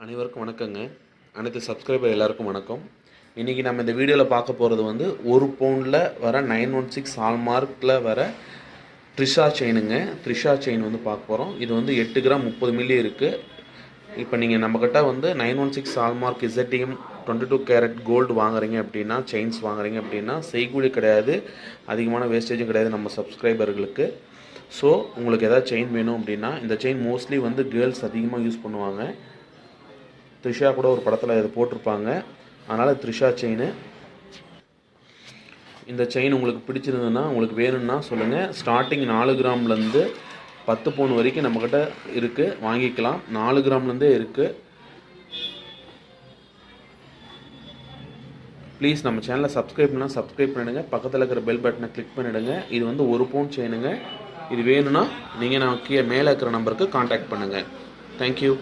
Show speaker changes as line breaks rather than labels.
அனைவருக்கும் வணக்கங்க. அனைத்து சப்ஸ்கிரைபர் எல்லாருக்கும் வணக்கம். இன்றைக்கி நம்ம இந்த வீடியோவில் பார்க்க போகிறது வந்து 1 பவுண்டில் வர 916 ஹால்மார்க்கில் வர த்ரிஷா செயினுங்க. த்ரிஷா செயின் வந்து பார்க்க போகிறோம். இது வந்து 8 கிராம் 30 மில்லி இருக்குது. இப்போ நீங்கள் நம்மக்கிட்ட வந்து 916 ஹால்மார்க் இசட்டிஎம் 22 கேரட் கோல்டு வாங்குறீங்க அப்படின்னா, செயின்ஸ் வாங்குறீங்க அப்படின்னா செய்கூலி கிடையாது, அதிகமான வேஸ்டேஜும் கிடையாது நம்ம சப்ஸ்கிரைபர்களுக்கு. ஸோ உங்களுக்கு எதாவது செயின் வேணும் அப்படின்னா, இந்த செயின் மோஸ்ட்லி வந்து கேர்ள்ஸ் அதிகமாக யூஸ் பண்ணுவாங்க. த்ரிஷா கூட ஒரு படத்தில் இதை போட்டிருப்பாங்க. அதனால் த்ரிஷா செயின். இந்த செயின் உங்களுக்கு பிடிச்சிருந்ததுன்னா, உங்களுக்கு வேணும்னா சொல்லுங்கள். ஸ்டார்டிங் 4 கிராம்லேருந்து 10 பவுன் வரைக்கும் நம்மக்கிட்ட இருக்குது, வாங்கிக்கலாம். 4 கிராம்லேருந்தே இருக்குது. ப்ளீஸ் நம்ம சேனலை சப்ஸ்கிரைப் பண்ணால் சப்ஸ்கிரைப் பண்ணிவிடுங்க. பக்கத்தில் இருக்கிற பெல் பட்டனை கிளிக் பண்ணிவிடுங்க. இது வந்து 1 பவுன் செயினுங்க. இது வேணும்னா நீங்கள் நான் மேலே இருக்கிற நம்பருக்கு கான்டாக்ட் பண்ணுங்கள். தேங்க்யூ.